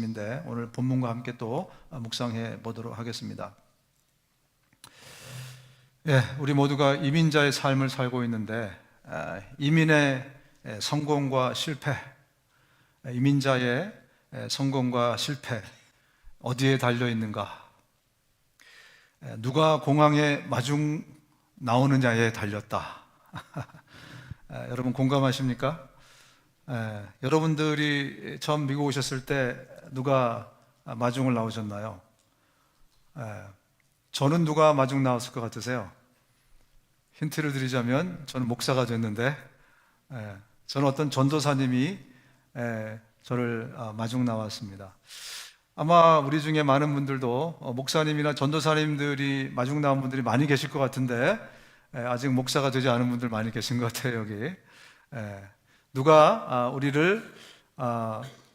인데 오늘 본문과 함께 또 묵상해 보도록 하겠습니다. 우리 모두가 이민자의 삶을 살고 있는데 이민의 성공과 실패, 이민자의 성공과 실패 어디에 달려 있는가? 누가 공항에 마중 나오느냐에 달렸다. 여러분 공감하십니까? 여러분들이 처음 미국 오셨을 때 누가 마중을 나오셨나요? 저는 누가 마중 나왔을 것 같으세요? 힌트를 드리자면 저는 목사가 됐는데 저는 어떤 전도사님이 저를 마중 나왔습니다. 아마 우리 중에 많은 분들도 목사님이나 전도사님들이 마중 나온 분들이 많이 계실 것 같은데 아직 목사가 되지 않은 분들 많이 계신 것 같아요. 여기 누가 우리를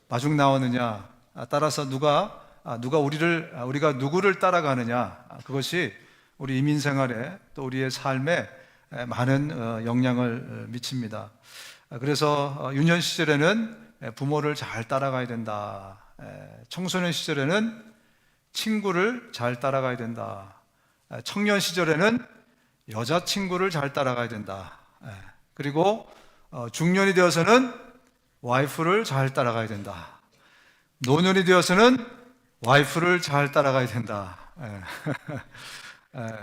마중 나오느냐, 따라서 우리가 누구를 따라가느냐, 그것이 우리 이민 생활에 또 우리의 삶에 많은 영향을 미칩니다. 그래서 유년 시절에는 부모를 잘 따라가야 된다. 청소년 시절에는 친구를 잘 따라가야 된다. 청년 시절에는 여자친구를 잘 따라가야 된다. 그리고 중년이 되어서는 와이프를 잘 따라가야 된다. 노년이 되어서는 와이프를 잘 따라가야 된다.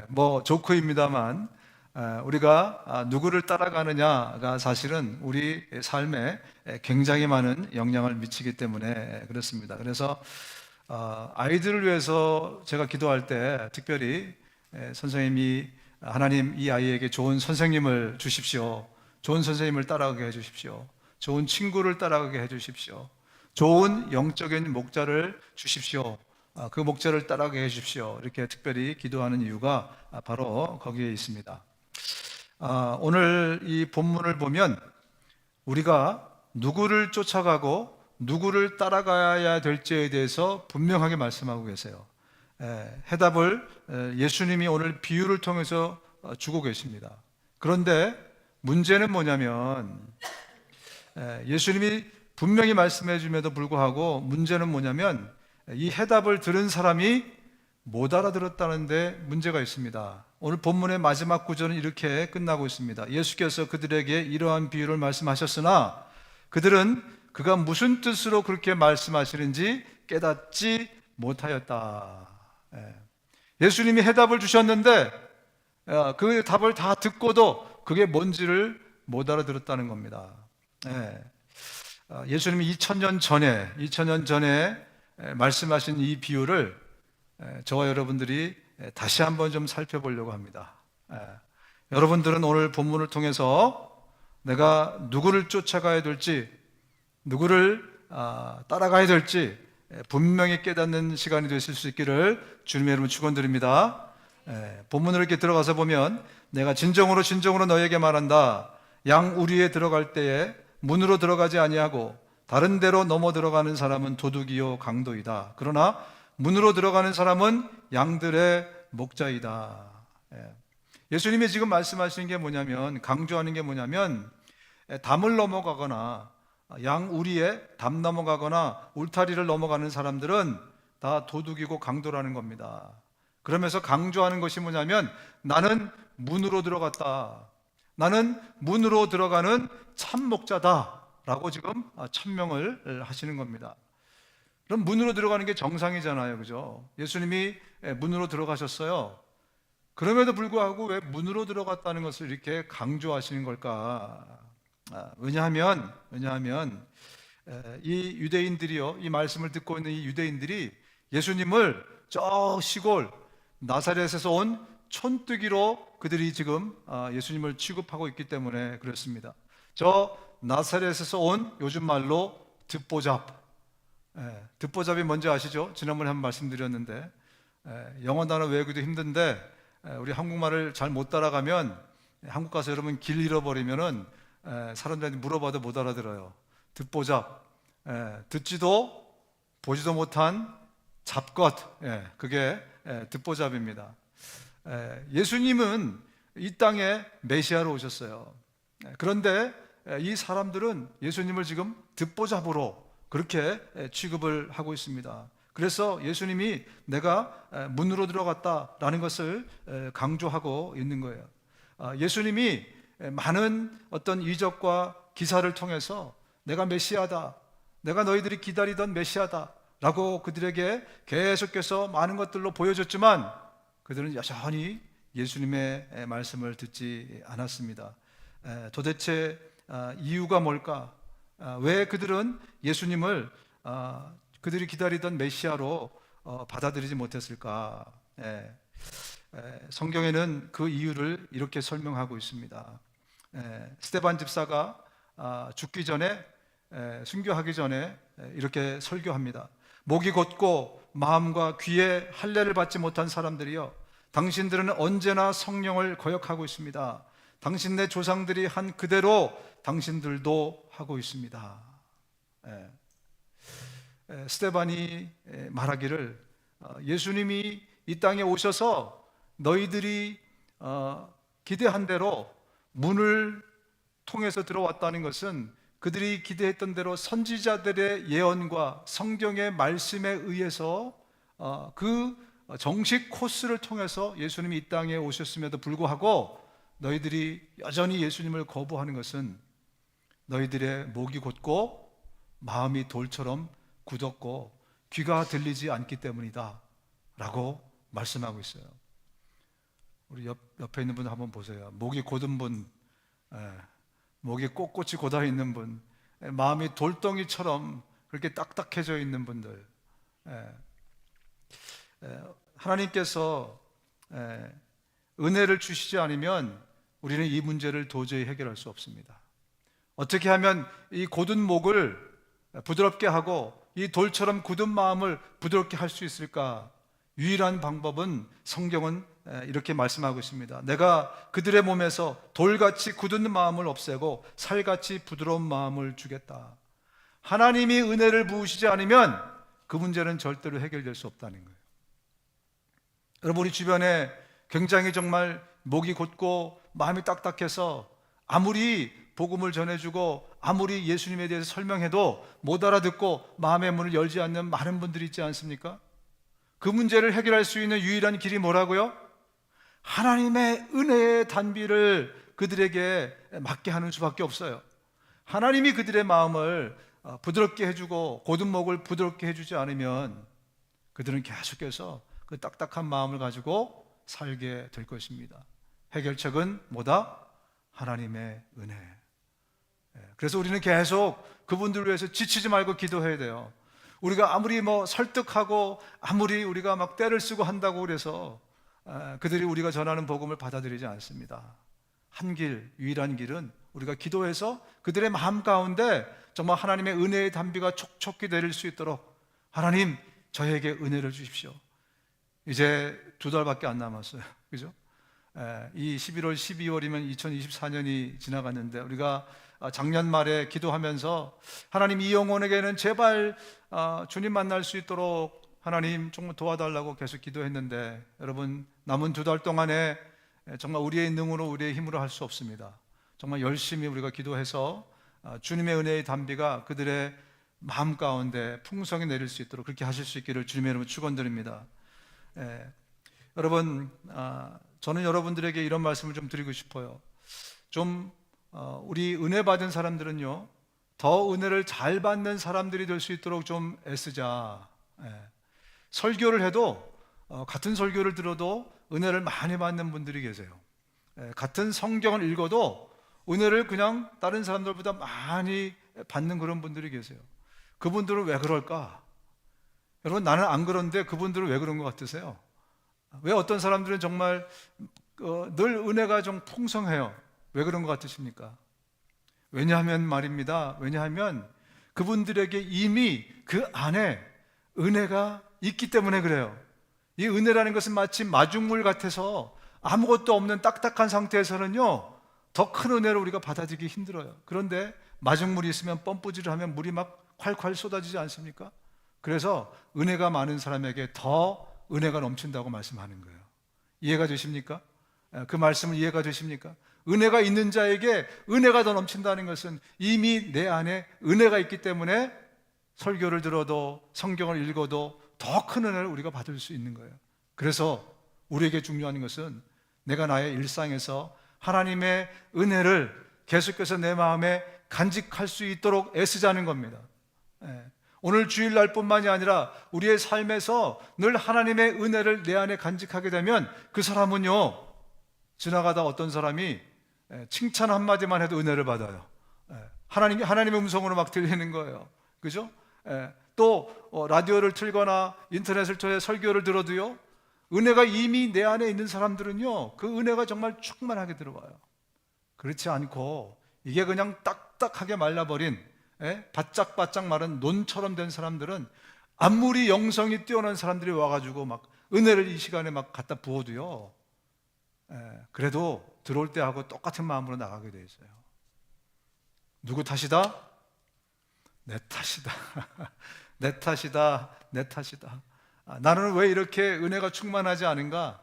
뭐 조크입니다만 우리가 누구를 따라가느냐가 사실은 우리 삶에 굉장히 많은 영향을 미치기 때문에 그렇습니다. 그래서 아이들을 위해서 제가 기도할 때 특별히 선생님이 하나님 이 아이에게 좋은 선생님을 주십시오. 좋은 선생님을 따라가게 해주십시오. 좋은 친구를 따라가게 해주십시오. 좋은 영적인 목자를 주십시오. 그 목자를 따라가게 해주십시오. 이렇게 특별히 기도하는 이유가 바로 거기에 있습니다. 오늘 이 본문을 보면 우리가 누구를 쫓아가고 누구를 따라가야 될지에 대해서 분명하게 말씀하고 계세요. 해답을 예수님이 오늘 비유를 통해서 주고 계십니다. 그런데 문제는 뭐냐면 예수님이 분명히 말씀해 줌에도 불구하고 문제는 뭐냐면 이 해답을 들은 사람이 못 알아들었다는 데 문제가 있습니다. 오늘 본문의 마지막 구절은 이렇게 끝나고 있습니다. 예수께서 그들에게 이러한 비유를 말씀하셨으나 그들은 그가 무슨 뜻으로 그렇게 말씀하시는지 깨닫지 못하였다. 예수님이 해답을 주셨는데 그 답을 다 듣고도 그게 뭔지를 못 알아들었다는 겁니다. 예수님이 2000년 전에 말씀하신 이 비유를 저와 여러분들이 다시 한번 좀 살펴보려고 합니다. 여러분들은 오늘 본문을 통해서 내가 누구를 쫓아가야 될지, 누구를 따라가야 될지 분명히 깨닫는 시간이 되실 수 있기를 주님의 이름으로 축원드립니다. 본문으로 이렇게 들어가서 보면 내가 진정으로 너희에게 말한다. 양 우리에 들어갈 때에 문으로 들어가지 아니하고 다른 데로 넘어 들어가는 사람은 도둑이요 강도이다. 그러나 문으로 들어가는 사람은 양들의 목자이다. 예수님이 지금 말씀하시는 게 뭐냐면, 강조하는 게 뭐냐면 담을 넘어가거나 양 우리에 담 넘어가거나 울타리를 넘어가는 사람들은 다 도둑이고 강도라는 겁니다. 그러면서 강조하는 것이 뭐냐면 나는 문으로 들어갔다. 나는 문으로 들어가는 참 목자다 라고 지금 천명을 하시는 겁니다. 그럼 문으로 들어가는 게 정상이잖아요. 그죠? 예수님이 문으로 들어가셨어요. 그럼에도 불구하고 왜 문으로 들어갔다는 것을 이렇게 강조하시는 걸까? 왜냐하면 이 유대인들이요, 이 말씀을 듣고 있는 이 유대인들이 예수님을 저 시골 나사렛에서 온 촌뜨기로 그들이 지금 예수님을 취급하고 있기 때문에 그렇습니다. 저 나사렛에서 온 요즘 말로 듣보잡. 듣보잡이 뭔지 아시죠? 지난번에 한번 말씀드렸는데 영어 단어 외우기도 힘든데 우리 한국말을 잘 못 따라가면 한국 가서 여러분 길 잃어버리면은 사람들한테 물어봐도 못 알아들어요. 듣보잡. 듣지도 보지도 못한 잡것. 그게 듣보잡입니다. 예수님은 이 땅에 메시아로 오셨어요. 그런데 이 사람들은 예수님을 지금 듣보잡으로 그렇게 취급을 하고 있습니다. 그래서 예수님이 내가 문으로 들어갔다라는 것을 강조하고 있는 거예요. 예수님이 많은 어떤 이적과 기사를 통해서 내가 메시아다, 내가 너희들이 기다리던 메시아다 라고 그들에게 계속해서 많은 것들로 보여줬지만 그들은 여전히 예수님의 말씀을 듣지 않았습니다. 도대체 이유가 뭘까? 왜 그들은 예수님을 그들이 기다리던 메시아로 받아들이지 못했을까? 성경에는 그 이유를 이렇게 설명하고 있습니다. 스데반 집사가 죽기 전에, 순교하기 전에 이렇게 설교합니다. 목이 곧고 마음과 귀에 할례를 받지 못한 사람들이여, 당신들은 언제나 성령을 거역하고 있습니다. 당신네 조상들이 한 그대로 당신들도 하고 있습니다. 스데반이 말하기를 예수님이 이 땅에 오셔서 너희들이 기대한 대로 문을 통해서 들어왔다는 것은 그들이 기대했던 대로 선지자들의 예언과 성경의 말씀에 의해서 그 정식 코스를 통해서 예수님이 이 땅에 오셨음에도 불구하고 너희들이 여전히 예수님을 거부하는 것은 너희들의 목이 곧고 마음이 돌처럼 굳었고 귀가 들리지 않기 때문이다 라고 말씀하고 있어요. 우리 옆에 있는 분 한번 보세요. 목이 곧은 분, 목이 꼿꼿이 곧아 있는 분, 마음이 돌덩이처럼 그렇게 딱딱해져 있는 분들, 하나님께서 은혜를 주시지 않으면 우리는 이 문제를 도저히 해결할 수 없습니다. 어떻게 하면 이 곧은 목을 부드럽게 하고 이 돌처럼 굳은 마음을 부드럽게 할 수 있을까? 유일한 방법은 성경은 이렇게 말씀하고 있습니다. 내가 그들의 몸에서 돌같이 굳은 마음을 없애고 살같이 부드러운 마음을 주겠다. 하나님이 은혜를 부으시지 않으면 그 문제는 절대로 해결될 수 없다는 거예요. 여러분, 우리 주변에 굉장히 정말 목이 곧고 마음이 딱딱해서 아무리 복음을 전해주고 아무리 예수님에 대해서 설명해도 못 알아듣고 마음의 문을 열지 않는 많은 분들이 있지 않습니까? 그 문제를 해결할 수 있는 유일한 길이 뭐라고요? 하나님의 은혜의 단비를 그들에게 맡게 하는 수밖에 없어요. 하나님이 그들의 마음을 부드럽게 해주고 곧은 목을 부드럽게 해주지 않으면 그들은 계속해서 그 딱딱한 마음을 가지고 살게 될 것입니다. 해결책은 뭐다? 하나님의 은혜. 그래서 우리는 계속 그분들을 위해서 지치지 말고 기도해야 돼요. 우리가 아무리 설득하고 아무리 우리가 막 떼를 쓰고 한다고 그래서 그들이 우리가 전하는 복음을 받아들이지 않습니다. 한 길, 유일한 길은 우리가 기도해서 그들의 마음 가운데 정말 하나님의 은혜의 단비가 촉촉히 내릴 수 있도록 하나님, 저에게 은혜를 주십시오. 이제 2달밖에 안 남았어요. 그죠? 이 11월, 12월이면 2024년이 지나갔는데 우리가 작년 말에 기도하면서 하나님, 이 영혼에게는 제발 주님 만날 수 있도록 하나님 좀 도와달라고 계속 기도했는데 여러분, 남은 2달 동안에 정말 우리의 능으로 우리의 힘으로 할 수 없습니다. 정말 열심히 우리가 기도해서 주님의 은혜의 단비가 그들의 마음 가운데 풍성히 내릴 수 있도록 그렇게 하실 수 있기를 주님의 이름으로 축원드립니다. 여러분, 저는 여러분들에게 이런 말씀을 좀 드리고 싶어요. 좀 우리 은혜 받은 사람들은요, 더 은혜를 잘 받는 사람들이 될 수 있도록 좀 애쓰자. 설교를 해도 같은 설교를 들어도 은혜를 많이 받는 분들이 계세요. 같은 성경을 읽어도 은혜를 그냥 다른 사람들보다 많이 받는 그런 분들이 계세요. 그분들은 왜 그럴까? 여러분, 나는 안 그런데 그분들은 왜 그런 것 같으세요? 왜 어떤 사람들은 정말 늘 은혜가 좀 풍성해요? 왜 그런 것 같으십니까? 왜냐하면 말입니다. 왜냐하면 그분들에게 이미 그 안에 은혜가 있기 때문에 그래요. 이 은혜라는 것은 마치 마중물 같아서 아무것도 없는 딱딱한 상태에서는요, 더 큰 은혜를 우리가 받아들이기 힘들어요. 그런데 마중물이 있으면 펌프질을 하면 물이 막 콸콸 쏟아지지 않습니까? 그래서 은혜가 많은 사람에게 더 은혜가 넘친다고 말씀하는 거예요. 이해가 되십니까? 그 말씀을 이해가 되십니까? 은혜가 있는 자에게 은혜가 더 넘친다는 것은 이미 내 안에 은혜가 있기 때문에 설교를 들어도 성경을 읽어도 더 큰 은혜를 우리가 받을 수 있는 거예요. 그래서 우리에게 중요한 것은 내가 나의 일상에서 하나님의 은혜를 계속해서 내 마음에 간직할 수 있도록 애쓰자는 겁니다. 오늘 주일날 뿐만이 아니라 우리의 삶에서 늘 하나님의 은혜를 내 안에 간직하게 되면 그 사람은요, 지나가다 어떤 사람이 칭찬 한마디만 해도 은혜를 받아요. 하나님의 음성으로 막 들리는 거예요. 그죠? 또 라디오를 틀거나 인터넷을 통해 설교를 들어도요, 은혜가 이미 내 안에 있는 사람들은요, 그 은혜가 정말 충만하게 들어와요. 그렇지 않고 이게 그냥 딱딱하게 말라버린, 바짝바짝 마른 논처럼 된 사람들은 아무리 영성이 뛰어난 사람들이 와가지고 막 은혜를 이 시간에 막 갖다 부어도요, 그래도 들어올 때하고 똑같은 마음으로 나가게 돼 있어요. 누구 탓이다? 내 탓이다. 내 탓이다. 내 탓이다. 나는 왜 이렇게 은혜가 충만하지 않은가?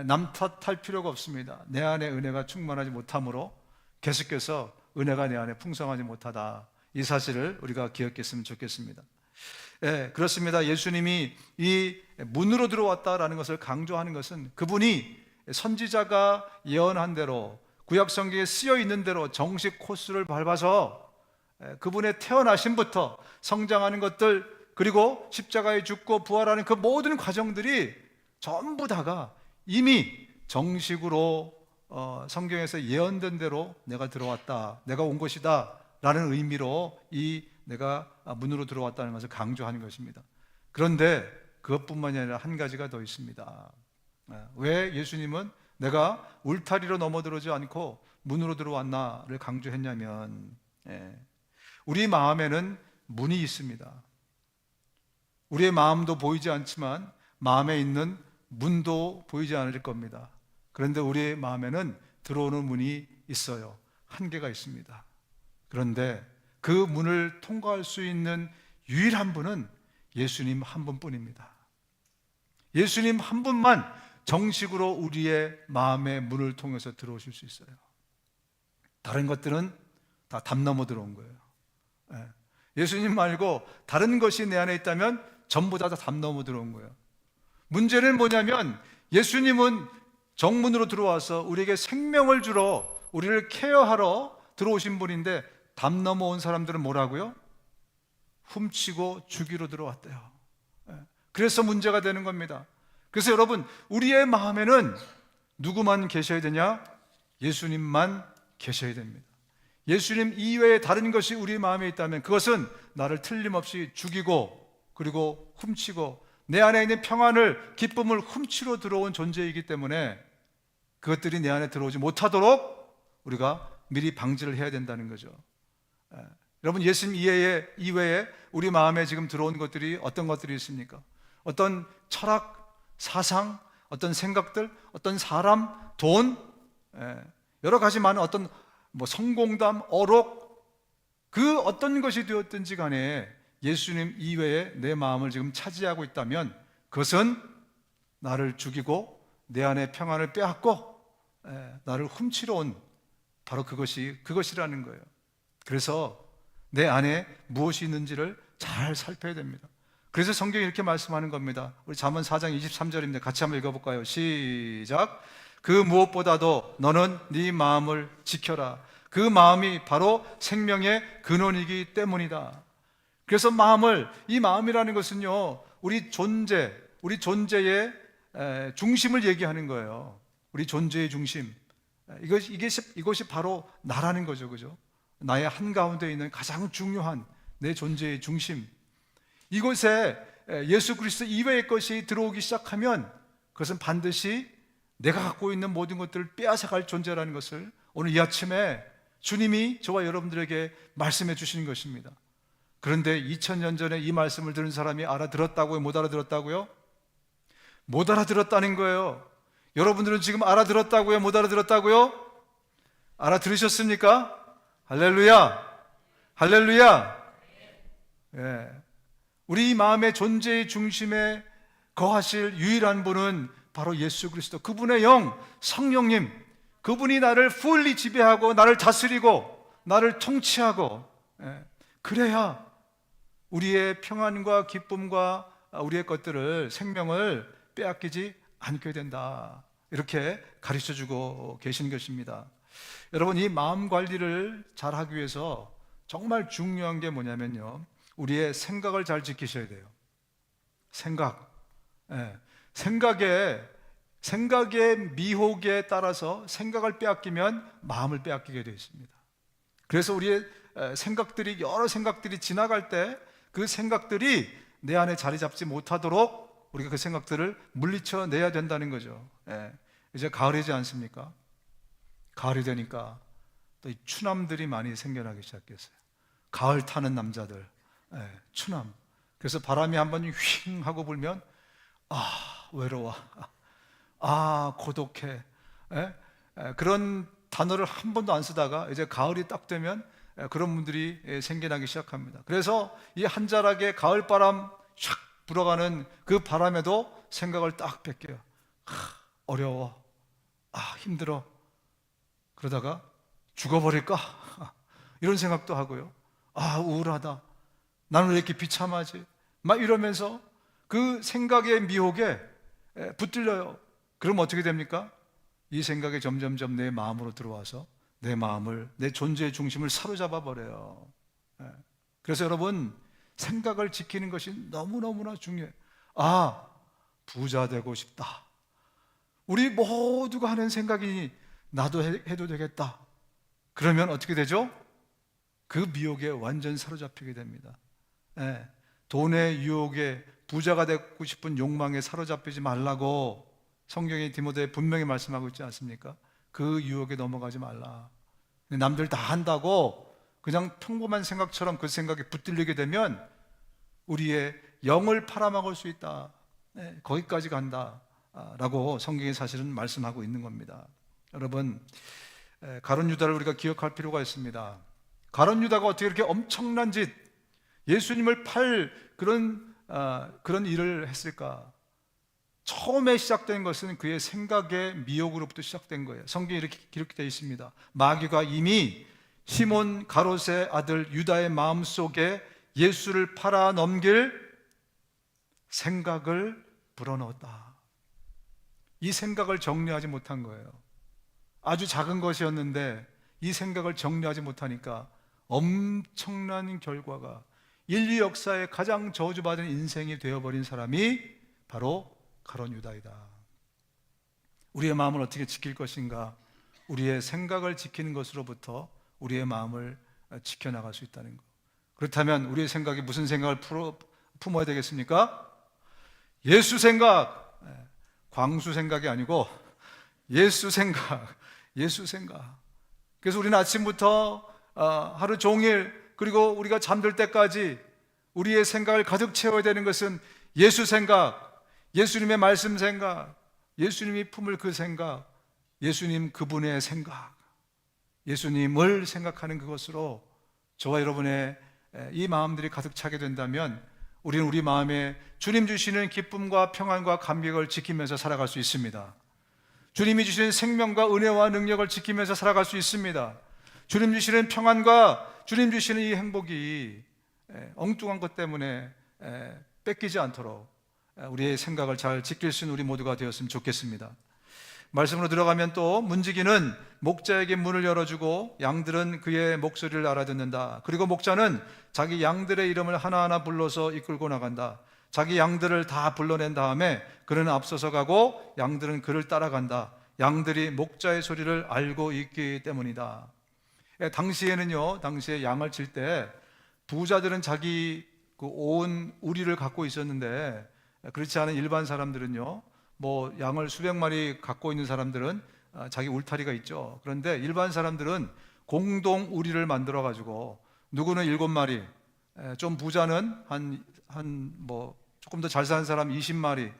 남 탓할 필요가 없습니다. 내 안에 은혜가 충만하지 못함으로 계속해서 은혜가 내 안에 풍성하지 못하다, 이 사실을 우리가 기억했으면 좋겠습니다. 그렇습니다. 예수님이 이 문으로 들어왔다라는 것을 강조하는 것은 그분이 선지자가 예언한 대로, 구약 성경에 쓰여 있는 대로 정식 코스를 밟아서 그분의 태어나심부터 성장하는 것들, 그리고 십자가에 죽고 부활하는 그 모든 과정들이 전부 다가 이미 정식으로 성경에서 예언된 대로 내가 들어왔다, 내가 온 것이다 라는 의미로 이 내가 문으로 들어왔다는 것을 강조하는 것입니다. 그런데 그것뿐만이 아니라 한 가지가 더 있습니다. 왜 예수님은 내가 울타리로 넘어들어오지 않고 문으로 들어왔나를 강조했냐면, 우리 마음에는 문이 있습니다. 우리의 마음도 보이지 않지만 마음에 있는 문도 보이지 않을 겁니다. 그런데 우리의 마음에는 들어오는 문이 있어요. 한계가 있습니다. 그런데 그 문을 통과할 수 있는 유일한 분은 예수님 한 분뿐입니다. 예수님 한 분만 정식으로 우리의 마음의 문을 통해서 들어오실 수 있어요. 다른 것들은 다 담 넘어 들어온 거예요. 예수님 말고 다른 것이 내 안에 있다면 전부 다 담 넘어 들어온 거예요. 문제는 뭐냐면 예수님은 정문으로 들어와서 우리에게 생명을 주러, 우리를 케어하러 들어오신 분인데, 담 넘어온 사람들은 뭐라고요? 훔치고 죽이러 들어왔대요. 그래서 문제가 되는 겁니다. 그래서 여러분, 우리의 마음에는 누구만 계셔야 되냐? 예수님만 계셔야 됩니다. 예수님 이외에 다른 것이 우리 마음에 있다면 그것은 나를 틀림없이 죽이고, 그리고 훔치고, 내 안에 있는 평안을, 기쁨을 훔치러 들어온 존재이기 때문에 그것들이 내 안에 들어오지 못하도록 우리가 미리 방지를 해야 된다는 거죠. 여러분, 예수님 이외에 우리 마음에 지금 들어온 것들이 어떤 것들이 있습니까? 어떤 철학, 사상, 어떤 생각들, 어떤 사람, 돈, 여러 가지 많은 어떤 성공담, 어록, 그 어떤 것이 되었든지 간에 예수님 이외에 내 마음을 지금 차지하고 있다면 그것은 나를 죽이고 내 안에 평안을 빼앗고 나를 훔치러 온 바로 그것이라는 거예요. 그래서 내 안에 무엇이 있는지를 잘 살펴야 됩니다. 그래서 성경이 이렇게 말씀하는 겁니다. 우리 잠언 4장 23절입니다. 같이 한번 읽어볼까요? 시작. 그 무엇보다도 너는 네 마음을 지켜라. 그 마음이 바로 생명의 근원이기 때문이다. 그래서 이 마음이라는 것은요, 우리 존재의 중심을 얘기하는 거예요. 우리 존재의 중심. 이것이 바로 나라는 거죠. 그죠? 나의 한가운데 있는 가장 중요한 내 존재의 중심. 이곳에 예수 그리스도 이외의 것이 들어오기 시작하면 그것은 반드시 내가 갖고 있는 모든 것들을 빼앗아갈 존재라는 것을 오늘 이 아침에 주님이 저와 여러분들에게 말씀해 주시는 것입니다. 그런데 2000년 전에 이 말씀을 들은 사람이 알아들었다고요? 못 알아들었다고요? 못 알아들었다는 거예요. 여러분들은 지금 알아들었다고요? 못 알아들었다고요? 알아들으셨습니까? 할렐루야! 할렐루야! 우리 마음의 존재의 중심에 거하실 유일한 분은 바로 예수 그리스도, 그분의 영, 성령님, 그분이 나를 fully 지배하고 나를 다스리고 나를 통치하고, 그래야 우리의 평안과 기쁨과 우리의 것들을, 생명을 빼앗기지 않게 된다. 이렇게 가르쳐 주고 계신 것입니다. 여러분, 이 마음 관리를 잘 하기 위해서 정말 중요한 게 뭐냐면요, 우리의 생각을 잘 지키셔야 돼요. 생각. 예. 생각의 미혹에 따라서 생각을 빼앗기면 마음을 빼앗기게 되어 있습니다. 그래서 우리의 여러 생각들이 지나갈 때 그 생각들이 내 안에 자리 잡지 못하도록 우리가 그 생각들을 물리쳐 내야 된다는 거죠. 예. 이제 가을이지 않습니까? 가을이 되니까 또 이 추남들이 많이 생겨나기 시작했어요. 가을 타는 남자들, 추남. 그래서 바람이 한번 휘잉 하고 불면 외로워, 고독해, 그런 단어를 한 번도 안 쓰다가 이제 가을이 딱 되면 그런 분들이 생겨나기 시작합니다. 그래서 이 한 자락의 가을바람 샥 불어가는 그 바람에도 생각을 딱 뺏겨요. 어려워, 힘들어, 그러다가 죽어버릴까? 이런 생각도 하고요. 우울하다, 나는 왜 이렇게 비참하지? 막 이러면서 그 생각의 미혹에 붙들려요. 그럼 어떻게 됩니까? 이 생각이 점점점 내 마음으로 들어와서 내 존재의 중심을 사로잡아 버려요. 그래서 여러분, 생각을 지키는 것이 너무너무나 중요해요. 부자 되고 싶다. 우리 모두가 하는 생각이 나도 해도 되겠다. 그러면 어떻게 되죠? 그 미혹에 완전 사로잡히게 됩니다. 돈의 유혹에, 부자가 되고 싶은 욕망에 사로잡히지 말라고 성경이 디모데에 분명히 말씀하고 있지 않습니까? 그 유혹에 넘어가지 말라. 남들 다 한다고 그냥 평범한 생각처럼 그 생각에 붙들리게 되면 우리의 영을 팔아먹을 수 있다. 거기까지 간다 라고 성경이 사실은 말씀하고 있는 겁니다. 여러분, 가룟 유다를 우리가 기억할 필요가 있습니다. 가룟 유다가 어떻게 이렇게 엄청난 짓, 예수님을 팔 그런 일을 했을까? 처음에 시작된 것은 그의 생각의 미혹으로부터 시작된 거예요. 성경에 이렇게 기록되어 있습니다. 마귀가 이미 시몬 가롯의 아들 유다의 마음속에 예수를 팔아 넘길 생각을 불어넣었다. 이 생각을 정리하지 못한 거예요. 아주 작은 것이었는데 이 생각을 정리하지 못하니까 엄청난 결과가, 인류 역사의 가장 저주받은 인생이 되어버린 사람이 바로 가룟 유다이다. 우리의 마음을 어떻게 지킬 것인가? 우리의 생각을 지키는 것으로부터 우리의 마음을 지켜나갈 수 있다는 것. 그렇다면 우리의 생각이 무슨 생각을 품어야 되겠습니까? 예수 생각, 광수 생각이 아니고 예수 생각. 그래서 우리는 아침부터 하루 종일, 그리고 우리가 잠들 때까지 우리의 생각을 가득 채워야 되는 것은 예수 생각, 예수님의 말씀 생각, 예수님이 품을 그 생각, 예수님 그분의 생각, 예수님을 생각하는 그것으로 저와 여러분의 이 마음들이 가득 차게 된다면 우리는 우리 마음에 주님 주시는 기쁨과 평안과 감격을 지키면서 살아갈 수 있습니다. 주님이 주시는 생명과 은혜와 능력을 지키면서 살아갈 수 있습니다. 주님 주시는 평안과 주님 주시는 이 행복이 엉뚱한 것 때문에 뺏기지 않도록 우리의 생각을 잘 지킬 수 있는 우리 모두가 되었으면 좋겠습니다. 말씀으로 들어가면 또 문지기는 목자에게 문을 열어주고 양들은 그의 목소리를 알아듣는다. 그리고 목자는 자기 양들의 이름을 하나하나 불러서 이끌고 나간다. 자기 양들을 다 불러낸 다음에 그는 앞서서 가고 양들은 그를 따라간다. 양들이 목자의 소리를 알고 있기 때문이다. 당시에 양을 칠 때 부자들은 자기 그 온 우리를 갖고 있었는데, 그렇지 않은 일반 사람들은요, 뭐 양을 수백 마리 갖고 있는 사람들은 자기 울타리가 있죠. 그런데 일반 사람들은 공동 우리를 만들어 가지고 누구는 7마리, 좀 부자는 뭐 조금 더 잘 사는 사람 20마리,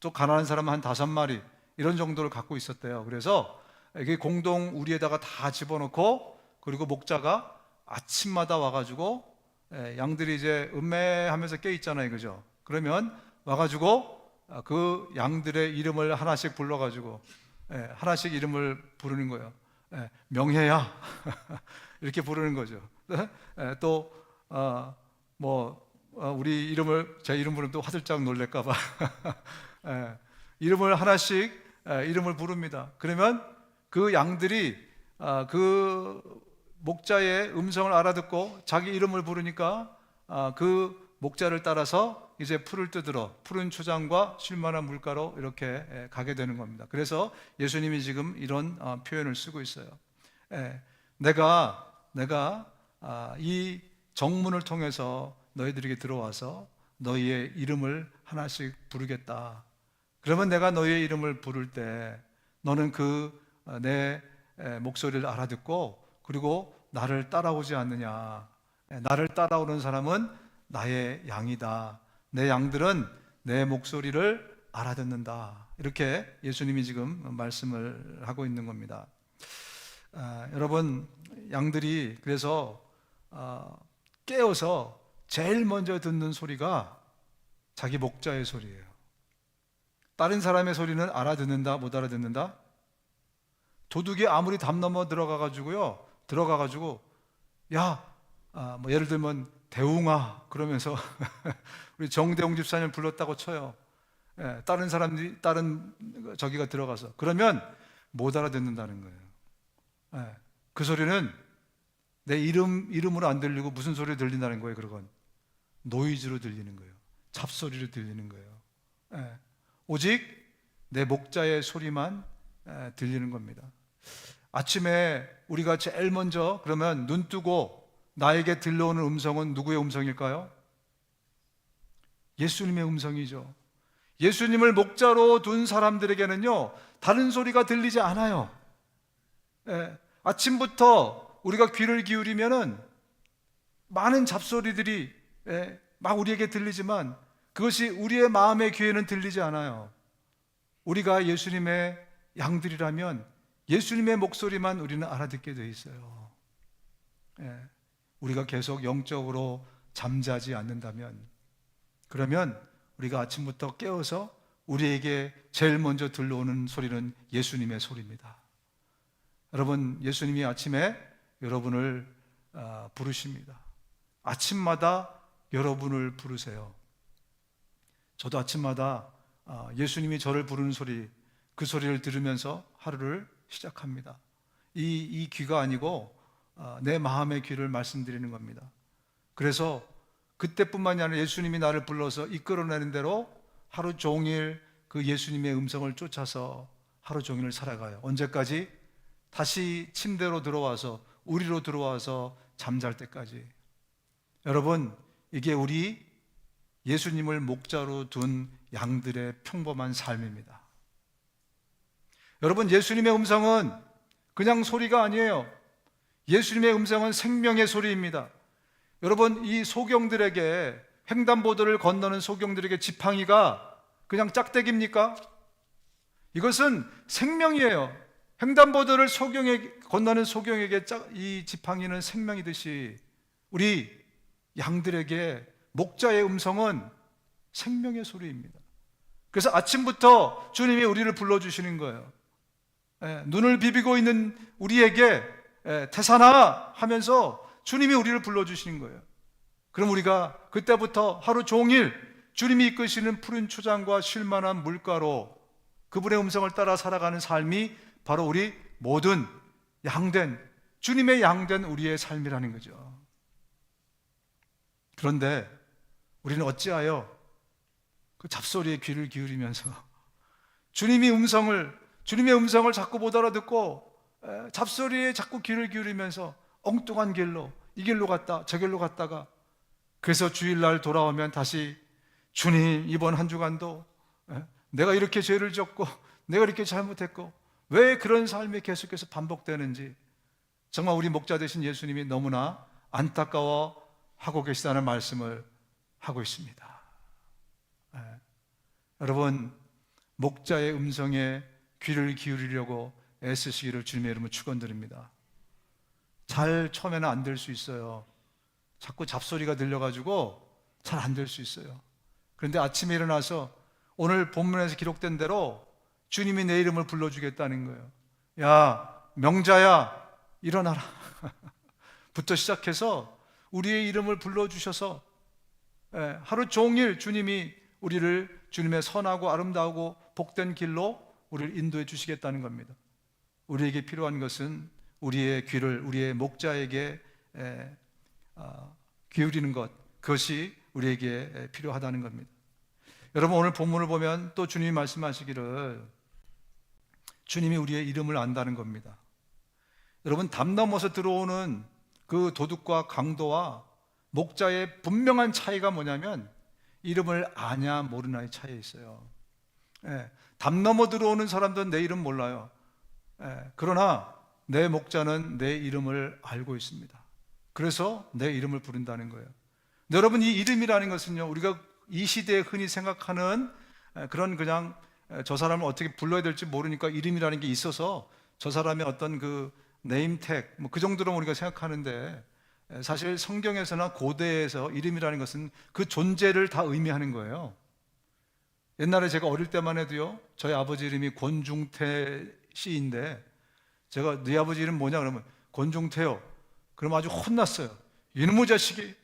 또 가난한 사람은 한 5마리, 이런 정도를 갖고 있었대요. 그래서 이게 공동 우리에다가 다 집어넣고, 그리고 목자가 아침마다 와가지고 양들이 이제 음매하면서 깨 있잖아요, 그죠? 그러면 와가지고 그 양들의 이름을 하나씩 불러가지고 하나씩 이름을 부르는 거예요. 명혜야 이렇게 부르는 거죠. 또 뭐 우리 이름을, 제 이름 부르면 또 화들짝 놀랄까봐 예, 이름을 하나씩 이름을 부릅니다. 그러면 그 양들이 그 목자의 음성을 알아듣고 자기 이름을 부르니까 그 목자를 따라서 이제 풀을 뜯으러 푸른 초장과 쉴만한 물가로 이렇게 가게 되는 겁니다. 그래서 예수님이 지금 이런 표현을 쓰고 있어요. 내가 이 정문을 통해서 너희들에게 들어와서 너희의 이름을 하나씩 부르겠다. 그러면 내가 너희의 이름을 부를 때 너는 내 목소리를 알아듣고 그리고 나를 따라오지 않느냐. 나를 따라오는 사람은 나의 양이다. 내 양들은 내 목소리를 알아듣는다. 이렇게 예수님이 지금 말씀을 하고 있는 겁니다. 여러분, 양들이 그래서 깨어서 제일 먼저 듣는 소리가 자기 목자의 소리예요. 다른 사람의 소리는 알아듣는다, 못 알아듣는다? 도둑이 아무리 담 넘어 들어가가지고 뭐 예를 들면 대웅아 그러면서 우리 정대웅 집사님 불렀다고 쳐요. 다른 사람들이 다른 저기가 들어가서 그러면 못 알아듣는다는 거예요. 그 소리는 내 이름으로 안 들리고 무슨 소리 들린다는 거예요. 그건 노이즈로 들리는 거예요. 잡소리로 들리는 거예요. 오직 내 목자의 소리만 들리는 겁니다. 아침에 우리가 제일 먼저 그러면 눈 뜨고 나에게 들려오는 음성은 누구의 음성일까요? 예수님의 음성이죠. 예수님을 목자로 둔 사람들에게는요 다른 소리가 들리지 않아요. 아침부터 우리가 귀를 기울이면은 많은 잡소리들이 막 우리에게 들리지만 그것이 우리의 마음의 귀에는 들리지 않아요. 우리가 예수님의 양들이라면 예수님의 목소리만 우리는 알아듣게 돼 있어요. 우리가 계속 영적으로 잠자지 않는다면 그러면 우리가 아침부터 깨어서 우리에게 제일 먼저 들려오는 소리는 예수님의 소리입니다. 여러분, 예수님이 아침에 여러분을 부르십니다. 아침마다 여러분을 부르세요. 저도 아침마다 예수님이 저를 부르는 소리, 그 소리를 들으면서 하루를 시작합니다. 이 귀가 아니고 내 마음의 귀를 말씀드리는 겁니다. 그래서 그때뿐만이 아니라 예수님이 나를 불러서 이끌어내는 대로 하루 종일 그 예수님의 음성을 쫓아서 하루 종일을 살아가요. 언제까지? 다시 침대로 들어와서 우리로 들어와서 잠잘 때까지. 여러분, 이게 우리 예수님을 목자로 둔 양들의 평범한 삶입니다. 여러분, 예수님의 음성은 그냥 소리가 아니에요. 예수님의 음성은 생명의 소리입니다. 여러분, 이 소경들에게, 횡단보도를 건너는 소경들에게 지팡이가 그냥 짝대기입니까? 이것은 생명이에요. 횡단보도를 건너는 소경에게 이 지팡이는 생명이듯이 우리 양들에게 목자의 음성은 생명의 소리입니다. 그래서 아침부터 주님이 우리를 불러주시는 거예요. 눈을 비비고 있는 우리에게 태산아 하면서 주님이 우리를 불러주시는 거예요. 그럼 우리가 그때부터 하루 종일 주님이 이끄시는 푸른 초장과 쉴만한 물가로 그분의 음성을 따라 살아가는 삶이 바로 우리 모든 주님의 양된 우리의 삶이라는 거죠. 그런데 우리는 어찌하여 그 잡소리에 귀를 기울이면서 주님의 음성을 자꾸 못 알아듣고 잡소리에 자꾸 귀를 기울이면서 엉뚱한 길로 이 길로 갔다 저 길로 갔다가 그래서 주일날 돌아오면 다시 주님 이번 한 주간도 내가 이렇게 죄를 졌고 내가 이렇게 잘못했고 왜 그런 삶이 계속해서 반복되는지 정말 우리 목자 되신 예수님이 너무나 안타까워하고 계시다는 말씀을 하고 있습니다. 여러분, 목자의 음성에 귀를 기울이려고 애쓰시기를 주님의 이름으로 축원드립니다. 잘 처음에는 안 될 수 있어요. 자꾸 잡소리가 들려가지고 잘 안 될 수 있어요. 그런데 아침에 일어나서 오늘 본문에서 기록된 대로 주님이 내 이름을 불러주겠다는 거예요. 야, 명자야, 일어나라. 부터 시작해서 우리의 이름을 불러주셔서 하루 종일 주님이 우리를 주님의 선하고 아름다우고 복된 길로 우리를 인도해 주시겠다는 겁니다. 우리에게 필요한 것은 우리의 귀를 우리의 목자에게 기울이는 것, 그것이 우리에게 필요하다는 겁니다. 여러분, 오늘 본문을 보면 또 주님이 말씀하시기를 주님이 우리의 이름을 안다는 겁니다. 여러분, 담 넘어서 들어오는 그 도둑과 강도와 목자의 분명한 차이가 뭐냐면 이름을 아냐 모르나의 차이에 있어요. 담 넘어 들어오는 사람들은 내 이름 몰라요. 그러나 내 목자는 내 이름을 알고 있습니다. 그래서 내 이름을 부른다는 거예요. 여러분, 이 이름이라는 것은요, 우리가 이 시대에 흔히 생각하는 그런 그냥 저 사람을 어떻게 불러야 될지 모르니까 이름이라는 게 있어서 저 사람의 어떤 그 네임택 뭐 그 정도로 우리가 생각하는데, 사실 성경에서나 고대에서 이름이라는 것은 그 존재를 다 의미하는 거예요. 옛날에 제가 어릴 때만 해도요, 저희 아버지 이름이 권중태 씨인데 제가 네 아버지 이름 뭐냐 그러면 권중태요. 그럼 아주 혼났어요. 이놈의 자식이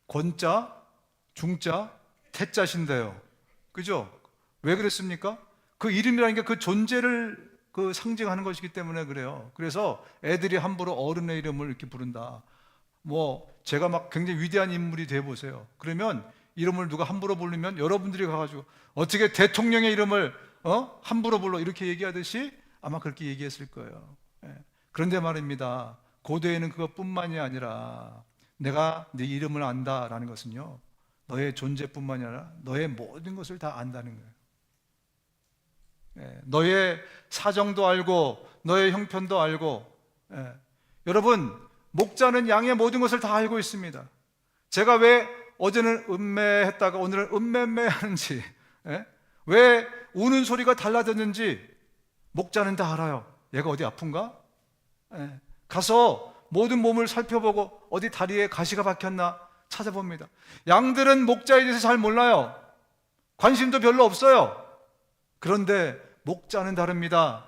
권자, 중자, 태자신데요. 그죠? 왜 그랬습니까? 그 이름이라는 게 그 존재를 그 상징하는 것이기 때문에 그래요. 그래서 애들이 함부로 어른의 이름을 이렇게 부른다. 뭐 제가 막 굉장히 위대한 인물이 돼 보세요. 그러면 이름을 누가 함부로 부르면 여러분들이 가가지고 어떻게 대통령의 이름을 함부로 불러 이렇게 얘기하듯이 아마 그렇게 얘기했을 거예요. 그런데 말입니다. 고대에는 그것뿐만이 아니라 내가 네 이름을 안다라는 것은요, 너의 존재뿐만이 아니라 너의 모든 것을 다 안다는 거예요. 너의 사정도 알고 너의 형편도 알고. 여러분, 목자는 양의 모든 것을 다 알고 있습니다. 제가 왜 어제는 음매했다가 오늘은 음매매 하는지, 왜 우는 소리가 달라졌는지 목자는 다 알아요. 얘가 어디 아픈가? 가서 모든 몸을 살펴보고 어디 다리에 가시가 박혔나 찾아봅니다. 양들은 목자에 대해서 잘 몰라요. 관심도 별로 없어요. 그런데 목자는 다릅니다.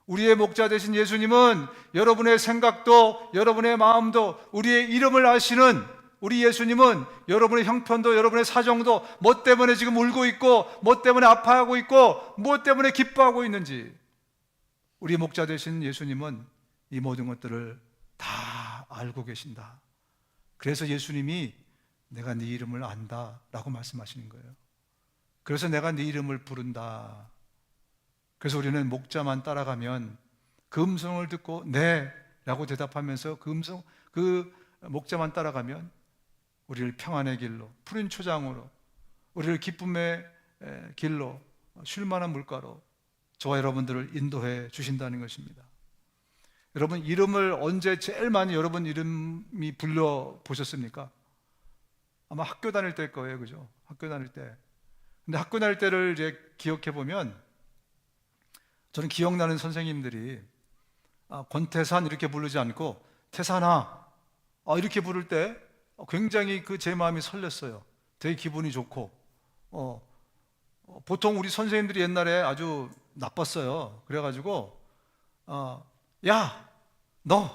우리의 목자 되신 예수님은 여러분의 생각도 여러분의 마음도 우리의 이름을 아시는 우리 예수님은 여러분의 형편도 여러분의 사정도 뭐 때문에 지금 울고 있고 뭐 때문에 아파하고 있고 뭐 때문에 기뻐하고 있는지, 우리 목자 되신 예수님은 이 모든 것들을 다 알고 계신다. 그래서 예수님이 내가 네 이름을 안다 라고 말씀하시는 거예요. 그래서 내가 네 이름을 부른다. 그래서 우리는 목자만 따라가면 그 음성을 듣고 네 라고 대답하면서 그 목자만 따라가면 우리를 평안의 길로, 푸른 초장으로, 우리를 기쁨의 길로, 쉴만한 물가로 저와 여러분들을 인도해 주신다는 것입니다. 여러분, 이름을 언제 제일 많이 여러분 이름이 불려 보셨습니까? 아마 학교 다닐 때일 거예요. 그죠? 학교 다닐 때. 근데 학교 다닐 때를 이제 기억해 보면 저는 기억나는 선생님들이 권태산 이렇게 부르지 않고 태산아 이렇게 부를 때 굉장히 제 마음이 설렜어요. 되게 기분이 좋고. 보통 우리 선생님들이 옛날에 아주 나빴어요. 그래가지고 야, 너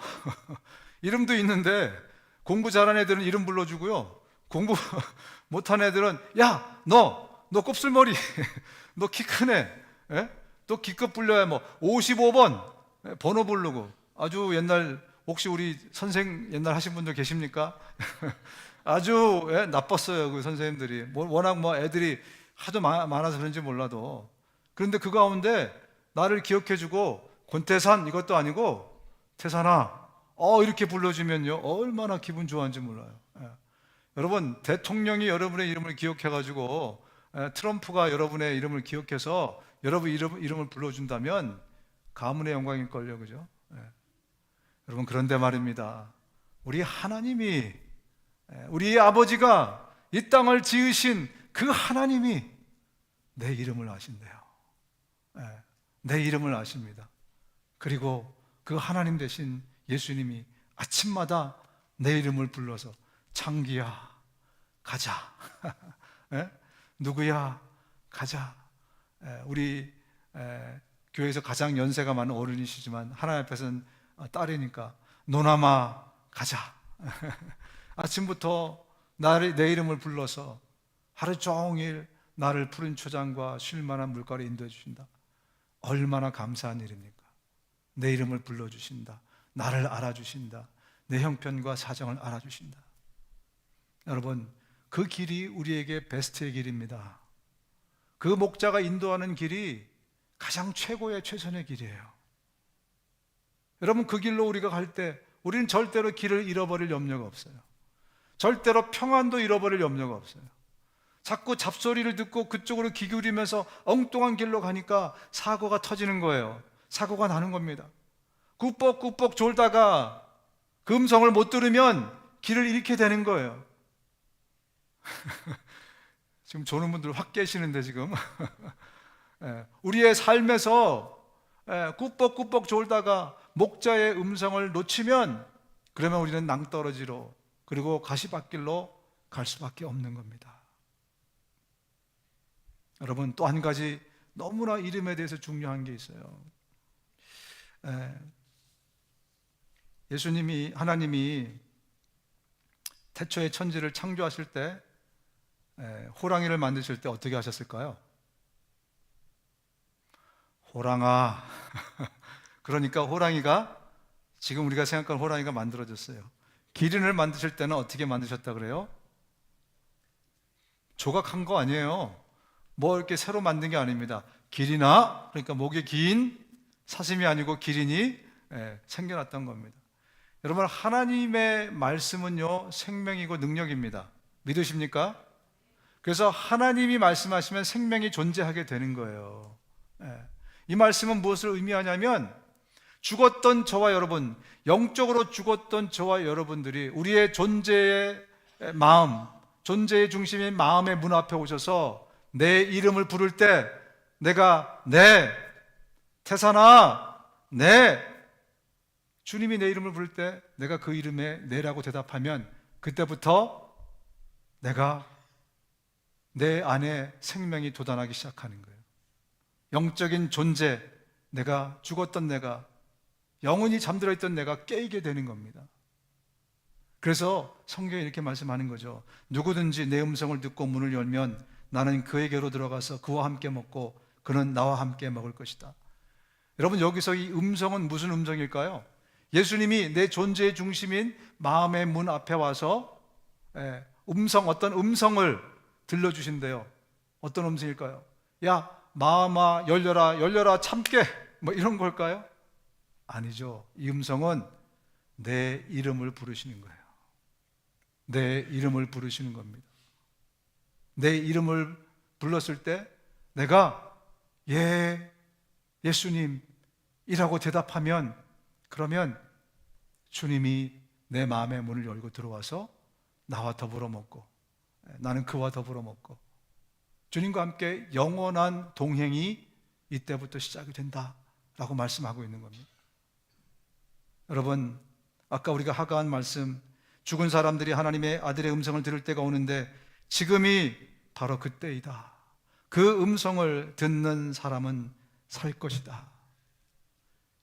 이름도 있는데 공부 잘하는 애들은 이름 불러주고요, 공부 못하는 애들은 야, 너 곱슬머리 너 키 큰 애, 또 기껏 불려야 뭐 55번 번호 부르고. 아주 옛날, 혹시 우리 선생 옛날 하신 분들 계십니까? 아주 나빴어요. 그 선생님들이 워낙 뭐 애들이 하도 많아서 그런지 몰라도. 그런데 그 가운데 나를 기억해주고 권태산 이것도 아니고 태산아 이렇게 불러주면요 얼마나 기분 좋아하는지 몰라요. 여러분, 대통령이 여러분의 이름을 기억해가지고 트럼프가 여러분의 이름을 기억해서 여러분 이름을 불러준다면 가문의 영광일걸요. 그죠? 여러분, 그런데 말입니다. 우리 하나님이, 우리 아버지가 이 땅을 지으신 그 하나님이 내 이름을 아신대요. 내 이름을 아십니다. 그리고 그 하나님 대신 예수님이 아침마다 내 이름을 불러서 창기야 가자. 누구야 가자. 우리 교회에서 가장 연세가 많은 어른이시지만 하나님 앞에서는 딸이니까 노나마 가자. 아침부터 내 이름을 불러서 하루 종일 나를 푸른 초장과 쉴 만한 물가로 인도해 주신다. 얼마나 감사한 일입니까? 내 이름을 불러주신다. 나를 알아주신다. 내 형편과 사정을 알아주신다. 여러분, 그 길이 우리에게 베스트의 길입니다. 그 목자가 인도하는 길이 가장 최고의 최선의 길이에요. 여러분, 그 길로 우리가 갈 때 우리는 절대로 길을 잃어버릴 염려가 없어요. 절대로 평안도 잃어버릴 염려가 없어요. 자꾸 잡소리를 듣고 그쪽으로 귀 기울이면서 엉뚱한 길로 가니까 사고가 터지는 거예요. 사고가 나는 겁니다. 꾸벅꾸벅 졸다가 그 음성을 못 들으면 길을 잃게 되는 거예요. 지금 조는 분들 확 깨시는데 지금 우리의 삶에서 꾸벅꾸벅 졸다가 목자의 음성을 놓치면 그러면 우리는 낭떠러지로 그리고 가시밭길로 갈 수밖에 없는 겁니다. 여러분, 또 한 가지 너무나 이름에 대해서 중요한 게 있어요. 하나님이 태초에 천지를 창조하실 때 호랑이를 만드실 때 어떻게 하셨을까요? 호랑아. 그러니까 호랑이가, 지금 우리가 생각하는 호랑이가 만들어졌어요. 기린을 만드실 때는 어떻게 만드셨다 그래요? 조각한 거 아니에요. 뭐 이렇게 새로 만든 게 아닙니다. 기린아, 그러니까 목이 긴 사슴이 아니고 기린이 생겨났던 겁니다. 여러분, 하나님의 말씀은요, 생명이고 능력입니다. 믿으십니까? 그래서 하나님이 말씀하시면 생명이 존재하게 되는 거예요. 이 말씀은 무엇을 의미하냐면, 죽었던 저와 여러분, 영적으로 죽었던 저와 여러분들이 우리의 존재의 마음, 존재의 중심인 마음의 문 앞에 오셔서 내 이름을 부를 때 내가 네, 태산아, 네, 주님이 내 이름을 부를 때 내가 그 이름에 네라고 대답하면 그때부터 내가 내 안에 생명이 돋아나기 시작하는 거예요. 영적인 존재, 내가 죽었던 내가, 영원히 잠들어 있던 내가 깨이게 되는 겁니다. 그래서 성경이 이렇게 말씀하는 거죠. 누구든지 내 음성을 듣고 문을 열면 나는 그에게로 들어가서 그와 함께 먹고 그는 나와 함께 먹을 것이다. 여러분, 여기서 이 음성은 무슨 음성일까요? 예수님이 내 존재의 중심인 마음의 문 앞에 와서 어떤 음성을 들려주신대요. 어떤 음성일까요? 야, 마음아 열려라, 열려라, 참깨, 뭐 이런 걸까요? 아니죠. 이 음성은 내 이름을 부르시는 거예요. 내 이름을 부르시는 겁니다. 내 이름을 불렀을 때 내가 예수님이라고 대답하면, 그러면 주님이 내 마음의 문을 열고 들어와서 나와 더불어 먹고 나는 그와 더불어 먹고 주님과 함께 영원한 동행이 이때부터 시작이 된다라고 말씀하고 있는 겁니다. 여러분, 아까 우리가 하가한 말씀, 죽은 사람들이 하나님의 아들의 음성을 들을 때가 오는데 지금이 바로 그때이다. 그 음성을 듣는 사람은 살 것이다.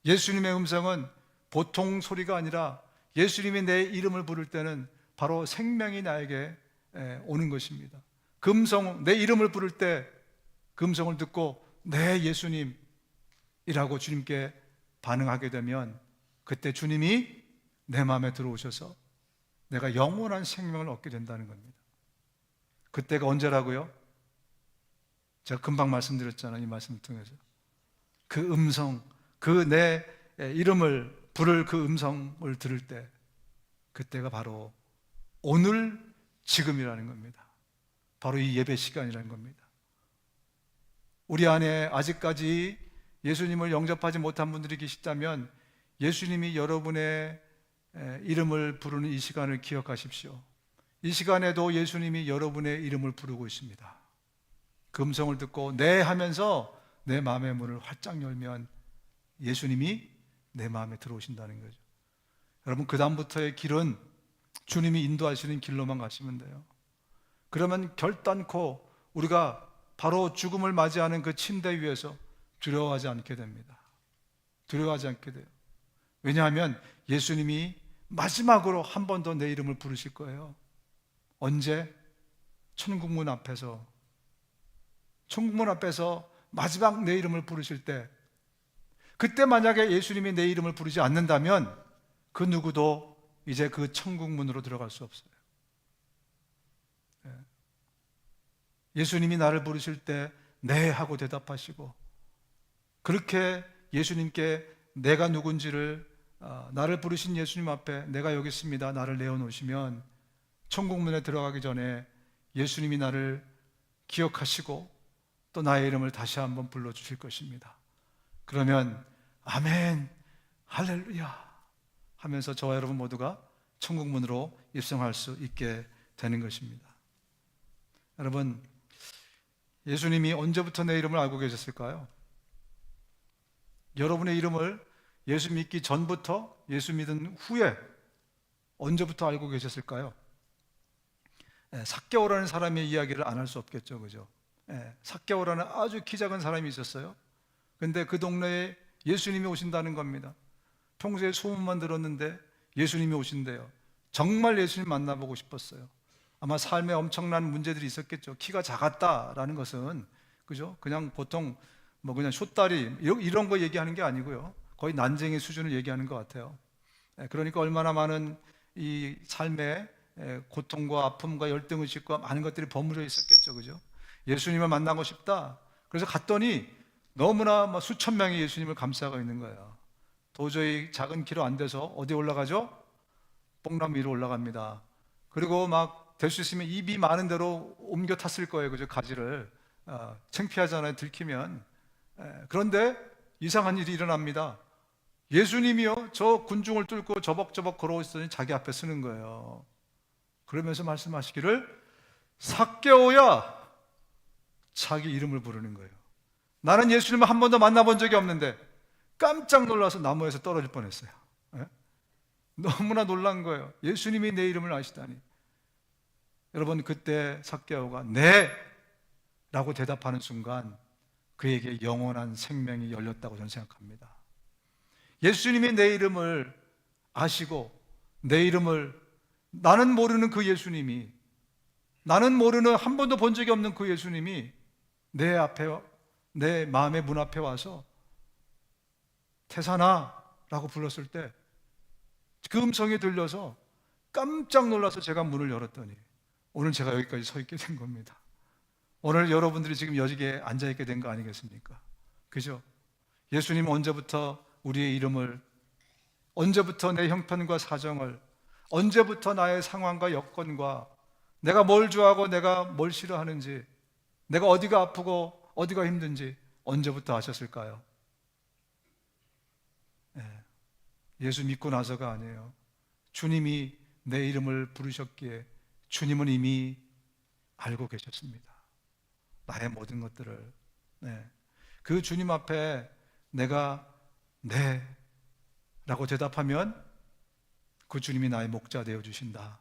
예수님의 음성은 보통 소리가 아니라 예수님이 내 이름을 부를 때는 바로 생명이 나에게 오는 것입니다. 그 음성, 내 이름을 부를 때 그 음성을 듣고 네, 예수님이라고 주님께 반응하게 되면 그때 주님이 내 마음에 들어오셔서 내가 영원한 생명을 얻게 된다는 겁니다. 그때가 언제라고요? 제가 금방 말씀드렸잖아요. 이 말씀을 통해서 그 음성, 그 내 이름을 부를 그 음성을 들을 때 그때가 바로 오늘 지금이라는 겁니다. 바로 이 예배 시간이라는 겁니다. 우리 안에 아직까지 예수님을 영접하지 못한 분들이 계시다면 예수님이 여러분의 이름을 부르는 이 시간을 기억하십시오. 이 시간에도 예수님이 여러분의 이름을 부르고 있습니다. 그 음성을 듣고 네 하면서 내 마음의 문을 활짝 열면 예수님이 내 마음에 들어오신다는 거죠. 여러분, 그 다음부터의 길은 주님이 인도하시는 길로만 가시면 돼요. 그러면 결단코 우리가 바로 죽음을 맞이하는 그 침대 위에서 두려워하지 않게 됩니다. 두려워하지 않게 돼요. 왜냐하면 예수님이 마지막으로 한 번 더 내 이름을 부르실 거예요. 언제? 천국문 앞에서, 천국문 앞에서 마지막 내 이름을 부르실 때, 그때 만약에 예수님이 내 이름을 부르지 않는다면 그 누구도 이제 그 천국문으로 들어갈 수 없어요. 예수님이 나를 부르실 때 네 하고 대답하시고, 그렇게 예수님께 내가 누군지를, 나를 부르신 예수님 앞에 내가 여기 있습니다, 나를 내어놓으시면 천국문에 들어가기 전에 예수님이 나를 기억하시고 또 나의 이름을 다시 한번 불러주실 것입니다. 그러면 아멘, 할렐루야 하면서 저와 여러분 모두가 천국문으로 입성할 수 있게 되는 것입니다. 여러분, 예수님이 언제부터 내 이름을 알고 계셨을까요? 여러분의 이름을 예수 믿기 전부터, 예수 믿은 후에 언제부터 알고 계셨을까요? 삭개오라는 사람의 이야기를 안 할 수 없겠죠, 그죠? 삭개오라는 아주 키 작은 사람이 있었어요. 근데 그 동네에 예수님이 오신다는 겁니다. 평소에 소문만 들었는데 예수님이 오신대요. 정말 예수님 만나보고 싶었어요. 아마 삶에 엄청난 문제들이 있었겠죠. 키가 작았다라는 것은, 그죠? 그냥 보통 그냥 숏다리 이런 거 얘기하는 게 아니고요. 거의 난쟁이 수준을 얘기하는 것 같아요. 그러니까 얼마나 많은 이 삶에 고통과 아픔과 열등의식과 많은 것들이 버무려 있었겠죠, 그죠? 예수님을 만나고 싶다. 그래서 갔더니 너무나 수천 명이 예수님을 감싸고 있는 거예요. 도저히 작은 키로 안 돼서 어디 올라가죠? 뽕나무 위로 올라갑니다. 그리고 될 수 있으면 입이 많은 대로 옮겨 탔을 거예요, 그죠? 가지를. 창피하잖아요, 들키면. 그런데 이상한 일이 일어납니다. 예수님이요, 저 군중을 뚫고 저벅저벅 걸어오시더니 자기 앞에 서는 거예요. 그러면서 말씀하시기를, 삭개오야, 자기 이름을 부르는 거예요. 나는 예수님을 한 번도 만나본 적이 없는데 깜짝 놀라서 나무에서 떨어질 뻔했어요. 너무나 놀란 거예요. 예수님이 내 이름을 아시다니. 여러분, 그때 삭개오가 네 라고 대답하는 순간 그에게 영원한 생명이 열렸다고 저는 생각합니다. 예수님이 내 이름을 아시고, 내 이름을, 나는 모르는 그 예수님이, 나는 모르는, 한 번도 본 적이 없는 그 예수님이 내 앞에, 내 마음의 문 앞에 와서 태산아 라고 불렀을 때 그 음성이 들려서 깜짝 놀라서 제가 문을 열었더니 오늘 제가 여기까지 서 있게 된 겁니다. 오늘 여러분들이 지금 여기에 앉아 있게 된 거 아니겠습니까? 그죠? 예수님은 언제부터 우리의 이름을, 언제부터 내 형편과 사정을, 언제부터 나의 상황과 여건과 내가 뭘 좋아하고 내가 뭘 싫어하는지, 내가 어디가 아프고 어디가 힘든지 언제부터 아셨을까요? 예수 믿고 나서가 아니에요. 주님이 내 이름을 부르셨기에 주님은 이미 알고 계셨습니다. 나의 모든 것들을. 그 주님 앞에 내가 네 라고 대답하면 그 주님이 나의 목자 되어 주신다.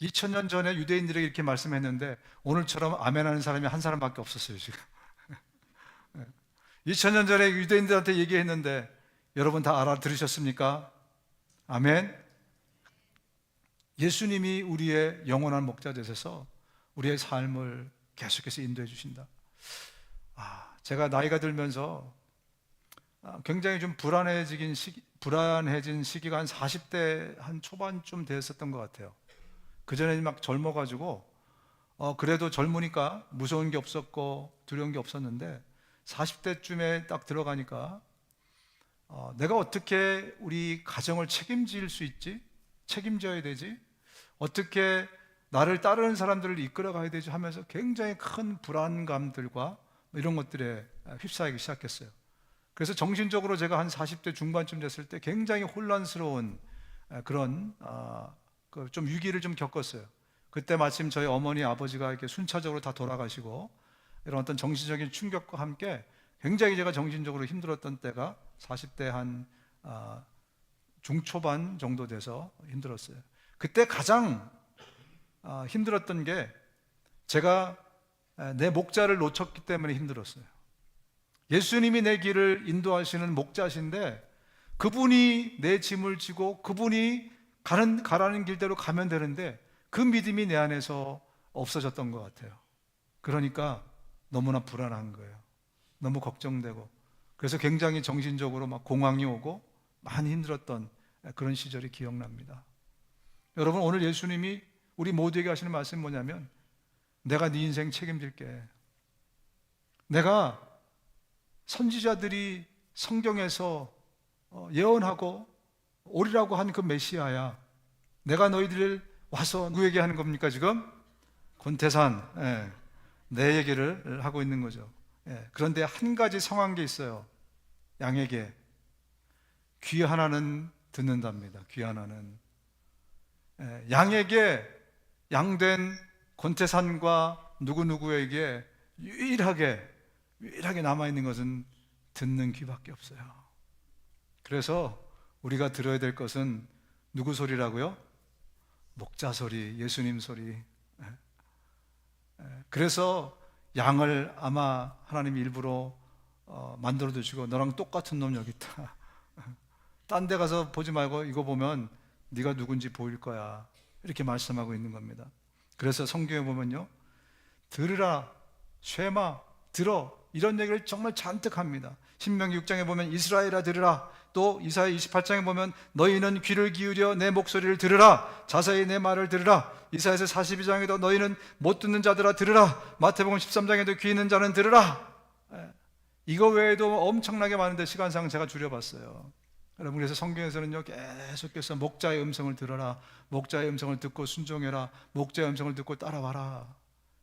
2000년 전에 유대인들에게 이렇게 말씀했는데 오늘처럼 아멘하는 사람이 한 사람밖에 없었어요, 지금. 2000년 전에 유대인들한테 얘기했는데 여러분 다 알아들으셨습니까? 아멘. 예수님이 우리의 영원한 목자 되셔서 우리의 삶을 계속해서 인도해 주신다. 제가 나이가 들면서 굉장히 좀 불안해진 시기가 한 40대 한 초반쯤 됐었던 것 같아요. 그전에 막 젊어가지고 그래도 젊으니까 무서운 게 없었고 두려운 게 없었는데 40대쯤에 딱 들어가니까 내가 어떻게 우리 가정을 책임질 수 있지? 책임져야 되지? 어떻게 나를 따르는 사람들을 이끌어 가야 되지? 하면서 굉장히 큰 불안감들과 이런 것들에 휩싸이기 시작했어요. 그래서 정신적으로 제가 한 40대 중반쯤 됐을 때 굉장히 혼란스러운 그런 좀 위기를 좀 겪었어요. 그때 마침 저희 어머니 아버지가 이렇게 순차적으로 다 돌아가시고 이런 어떤 정신적인 충격과 함께 굉장히 제가 정신적으로 힘들었던 때가 40대 한 중초반 정도 돼서 힘들었어요. 그때 가장 힘들었던 게 제가 내 목자를 놓쳤기 때문에 힘들었어요. 예수님이 내 길을 인도하시는 목자신데 그분이 내 짐을 지고 그분이 가라는 길대로 가면 되는데 그 믿음이 내 안에서 없어졌던 것 같아요. 그러니까 너무나 불안한 거예요. 너무 걱정되고, 그래서 굉장히 정신적으로 막 공황이 오고 많이 힘들었던 그런 시절이 기억납니다. 여러분, 오늘 예수님이 우리 모두에게 하시는 말씀이 뭐냐면, 내가 네 인생 책임질게. 내가 선지자들이 성경에서 예언하고 오리라고 한 그 메시아야. 내가 너희들을 와서 누구에게 하는 겁니까 지금? 권태산, 내 얘기를 하고 있는 거죠. 그런데 한 가지 성한 게 있어요. 양에게 귀 하나는 듣는답니다. 귀 하나는. 양에게, 양된 권태산과 누구누구에게 유일하게 남아있는 것은 듣는 귀밖에 없어요. 그래서 우리가 들어야 될 것은 누구 소리라고요? 목자 소리, 예수님 소리. 그래서 양을 아마 하나님이 일부러 만들어 두시고, 너랑 똑같은 놈 여기 있다. 딴 데 가서 보지 말고 이거 보면 네가 누군지 보일 거야. 이렇게 말씀하고 있는 겁니다. 그래서 성경에 보면요, 들으라, 쉐마, 들어, 이런 얘기를 정말 잔뜩 합니다. 신명기 6장에 보면 이스라엘아 들으라, 또 이사야 28장에 보면 너희는 귀를 기울여 내 목소리를 들으라, 자세히 내 말을 들으라. 이사야서 42장에도 너희는 못 듣는 자들아 들으라, 마태복음 13장에도 귀 있는 자는 들으라. 이거 외에도 엄청나게 많은데 시간상 제가 줄여봤어요. 여러분, 그래서 성경에서는요, 계속해서 목자의 음성을 들어라, 목자의 음성을 듣고 순종해라, 목자의 음성을 듣고 따라와라,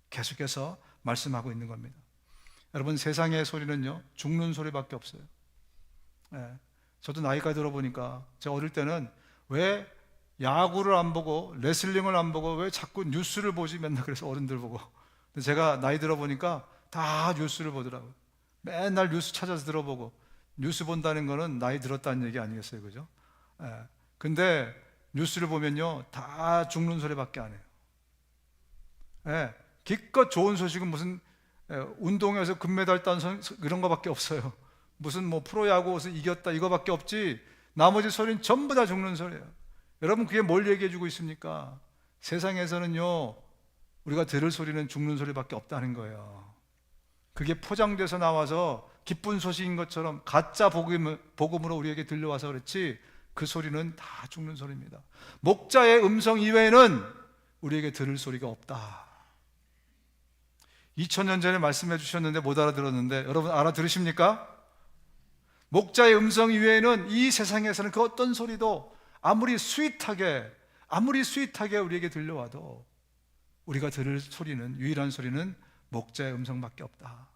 계속해서 말씀하고 있는 겁니다. 여러분, 세상의 소리는요, 죽는 소리밖에 없어요. 저도 나이가 들어보니까, 제가 어릴 때는 왜 야구를 안 보고 레슬링을 안 보고 왜 자꾸 뉴스를 보지, 맨날 그래서 어른들 보고. 근데 제가 나이 들어보니까 다 뉴스를 보더라고요. 맨날 뉴스 찾아서 들어보고. 뉴스 본다는 거는 나이 들었다는 얘기 아니겠어요, 그죠? 근데 뉴스를 보면요, 다 죽는 소리밖에 안 해요. 기껏 좋은 소식은 무슨 운동에서 금메달 딴 그런 거밖에 없어요. 무슨 뭐 프로야구에서 이겼다 이거밖에 없지, 나머지 소리는 전부 다 죽는 소리예요. 여러분, 그게 뭘 얘기해 주고 있습니까? 세상에서는요, 우리가 들을 소리는 죽는 소리밖에 없다는 거예요. 그게 포장돼서 나와서 기쁜 소식인 것처럼 가짜 복음으로 우리에게 들려와서 그렇지, 그 소리는 다 죽는 소리입니다. 목자의 음성 이외에는 우리에게 들을 소리가 없다. 2000년 전에 말씀해 주셨는데 못 알아들었는데, 여러분 알아들으십니까? 목자의 음성 이외에는 이 세상에서는 그 어떤 소리도 아무리 스윗하게 우리에게 들려와도 우리가 들을 소리는, 유일한 소리는 목자의 음성밖에 없다.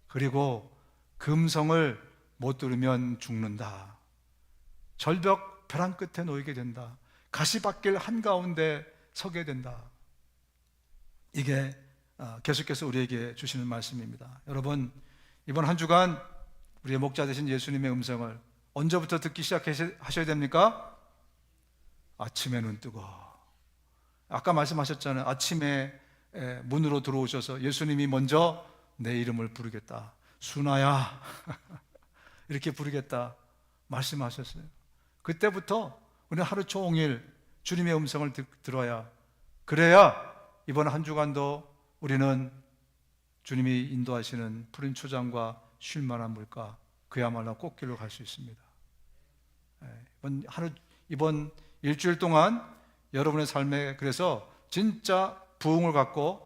그리고 그 음성을 못 들으면 죽는다. 절벽 벼랑 끝에 놓이게 된다. 가시밭길 한가운데 서게 된다. 이게 계속해서 우리에게 주시는 말씀입니다. 여러분, 이번 한 주간 우리의 목자 되신 예수님의 음성을 언제부터 듣기 시작하셔야 됩니까? 아침에 눈 뜨고. 아까 말씀하셨잖아요. 아침에 문으로 들어오셔서 예수님이 먼저 내 이름을 부르겠다, 순아야 이렇게 부르겠다 말씀하셨어요. 그때부터 우리는 하루 종일 주님의 음성을 들어야, 그래야 이번 한 주간도 우리는 주님이 인도하시는 푸른 초장과 쉴만한 물가, 그야말로 꽃길로 갈 수 있습니다. 이번 일주일 동안 여러분의 삶에 그래서 진짜 부흥을 갖고